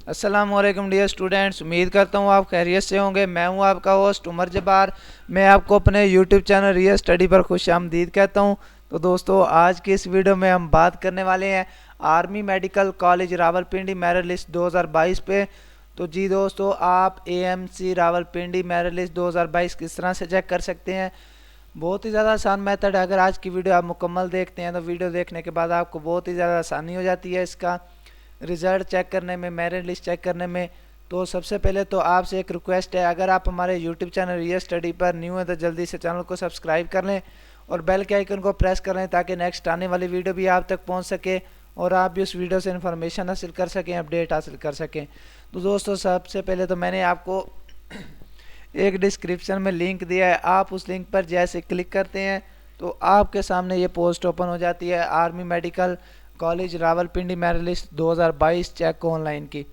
अस्सलाम वालेकुम dear students, उम्मीद करता हूँ आप खैरियत से होंगे। मैं हूँ आपका होस्ट उमर जब्बार। मैं आपको अपने यूट्यूब चैनल रियल स्टडी पर खुशामदीद कहता हूँ। तो दोस्तों, आज की इस वीडियो में हम बात करने वाले हैं army medical college Rawalpindi merit list 2022 पे। तो जी दोस्तों, आप एएमसी रावलपिंडी मेरिट लिस्ट 2022 किस तरह से चेक कर सकते हैं। बहुत ही ज़्यादा आसान मेथड है। अगर आज की वीडियो आप मुकम्मल देखते हैं तो वीडियो देखने के बाद आपको बहुत ही ज़्यादा आसानी हो जाती है इसका रिज़ल्ट चेक करने में, मेरिट लिस्ट चेक करने में। तो सबसे पहले तो आपसे एक रिक्वेस्ट है, अगर आप हमारे यूट्यूब चैनल रियल स्टडी पर न्यू हैं तो जल्दी से चैनल को सब्सक्राइब कर लें और बेल के आइकन को प्रेस कर लें ताकि नेक्स्ट आने वाली वीडियो भी आप तक पहुंच सके और आप भी उस वीडियो से इन्फॉर्मेशन हासिल कर सकें, अपडेट हासिल कर सकें। तो दोस्तों, सबसे पहले तो मैंने आपको एक डिस्क्रिप्शन में लिंक दिया है। आप उस लिंक पर जैसे क्लिक करते हैं तो आपके सामने ये पोस्ट ओपन हो जाती है, army medical college Rawalpindi merit list 2022 check online की।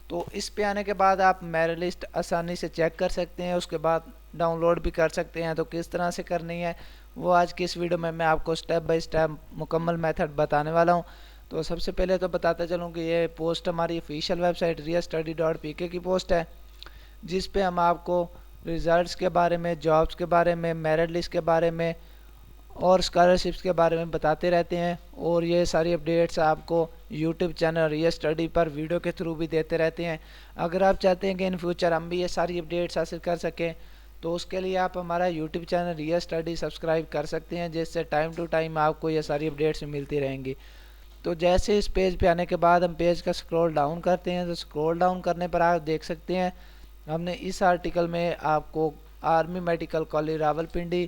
तो इस पे आने के बाद आप मेरिट लिस्ट आसानी से चेक कर सकते हैं, उसके बाद डाउनलोड भी कर सकते हैं। तो किस तरह से करनी है वो आज की इस वीडियो में मैं आपको स्टेप बाय स्टेप मुकम्मल मेथड बताने वाला हूँ। तो सबसे पहले तो बताता चलूँ कि ये पोस्ट हमारी ऑफिशियल वेबसाइट realstudy.pk की पोस्ट है, जिस पे हम आपको रिजल्ट्स के बारे में, जॉब्स के बारे में, मेरिट लिस्ट के बारे में और स्कॉलरशिप्स के बारे में बताते रहते हैं। और ये सारी अपडेट्स आपको यूट्यूब चैनल रियल स्टडी पर वीडियो के थ्रू भी देते रहते हैं। अगर आप चाहते हैं कि इन फ्यूचर हम भी ये सारी अपडेट्स हासिल कर सकें तो उसके लिए आप हमारा YouTube channel real study subscribe कर सकते हैं, जिससे टाइम टू टाइम आपको ये सारी अपडेट्स मिलती रहेंगी। तो जैसे इस पेज पे आने के बाद हम पेज का स्क्रॉल डाउन करते हैं तो स्क्रॉल डाउन करने पर आप देख सकते हैं हमने इस आर्टिकल में आपको आर्मी मेडिकल कॉलेज रावलपिंडी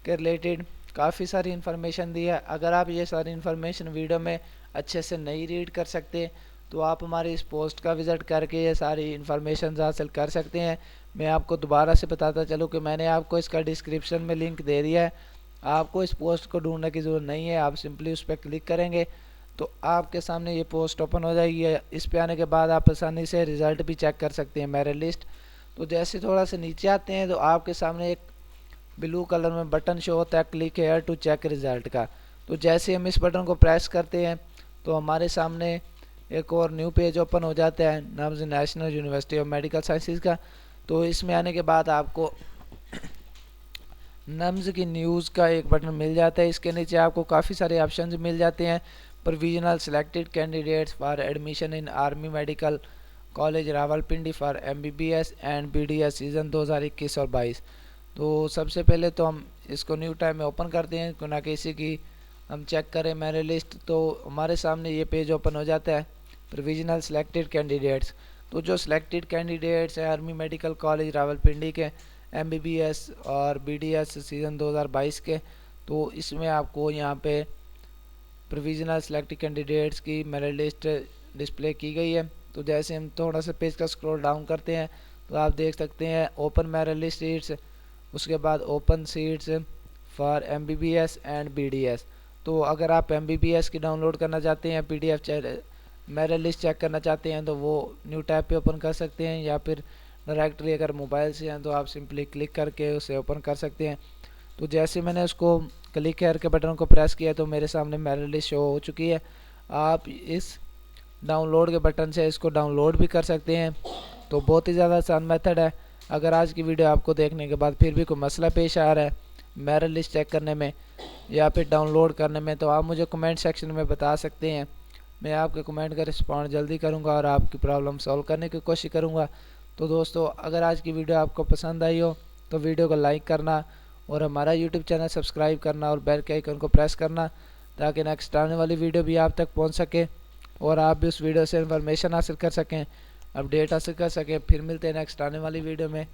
के रिलेटेड काफ़ी सारी इन्फॉर्मेशन दी है। अगर आप ये सारी इन्फॉर्मेशन वीडियो में अच्छे से नहीं रीड कर सकते तो आप हमारी इस पोस्ट का विज़िट करके ये सारी इन्फॉर्मेशन हासिल कर सकते हैं। मैं आपको दोबारा से बताता चलूँ कि मैंने आपको इसका डिस्क्रिप्शन में लिंक दे दिया है। आपको इस पोस्ट को ढूंढने की ज़रूरत नहीं है, आप सिंपली उस पर क्लिक करेंगे तो आपके सामने ये पोस्ट ओपन हो जाएगी। इस पे आने के बाद आप आसानी से रिज़ल्ट भी चेक कर सकते हैं, मेरिट लिस्ट। तो जैसे थोड़ा सा नीचे आते हैं तो आपके सामने एक ब्लू कलर में बटन शो होता है, click here to check result का। तो जैसे हम इस बटन को प्रेस करते हैं तो हमारे सामने एक और न्यू पेज ओपन हो जाता है, nums national university of medical sciences का। तो इसमें आने के बाद आपको नम्स की न्यूज़ का एक बटन मिल जाता है। इसके नीचे आपको काफ़ी सारे ऑप्शन मिल जाते हैं। Provisional selected candidates for admission in army medical college Rawalpindi for MBBS and BDS season 2021 और 22। तो सबसे पहले तो हम इसको न्यू टाइम में ओपन करते हैं कि ना किसी की हम चेक करें मेरिट लिस्ट। तो हमारे सामने ये पेज ओपन हो जाता है, प्रोविजनल सिलेक्टेड कैंडिडेट्स। तो जो सिलेक्टेड कैंडिडेट्स हैं आर्मी मेडिकल कॉलेज रावलपिंडी के MBBS और BDS सीज़न 2022 के, तो इसमें आपको यहाँ पे प्रोविजनल सिलेक्टेड कैंडिडेट्स की मेरिट लिस्ट डिस्प्ले की गई है। तो जैसे हम थोड़ा सा पेज का स्क्रॉल डाउन करते हैं तो आप देख सकते हैं ओपन मेरिट लिस्ट सीट्स, उसके बाद open seats for MBBS and BDS। तो अगर आप MBBS की डाउनलोड करना चाहते हैं, PDF मेरिट लिस्ट चेक करना चाहते हैं तो वो न्यू टैब पे ओपन कर सकते हैं, या फिर डायरेक्टली अगर मोबाइल से हैं तो आप सिंपली क्लिक करके उसे ओपन कर सकते हैं। तो जैसे मैंने उसको क्लिक करके बटन को प्रेस किया तो मेरे सामने मेरिट लिस्ट शो हो चुकी है। आप इस डाउनलोड के बटन से इसको डाउनलोड भी कर सकते हैं। तो बहुत ही ज़्यादा आसान मेथड है। अगर आज की वीडियो आपको देखने के बाद फिर भी कोई मसला पेश आ रहा है मेरिट लिस्ट चेक करने में या फिर डाउनलोड करने में तो आप मुझे कमेंट सेक्शन में बता सकते हैं। मैं आपके कमेंट का रिस्पॉन्ड जल्दी करूंगा और आपकी प्रॉब्लम सॉल्व करने की कोशिश करूंगा। तो दोस्तों, अगर आज की वीडियो आपको पसंद आई हो तो वीडियो को लाइक करना और हमारा यूट्यूब चैनल सब्सक्राइब करना और बेल के आइकन को प्रेस करना ताकि नेक्स्ट आने वाली वीडियो भी आप तक पहुँच सके और आप भी उस वीडियो से इन्फॉर्मेशन हासिल कर सकें, अपडेट हासिल कर सकें। फिर मिलते हैं नेक्स्ट आने वाली वीडियो में।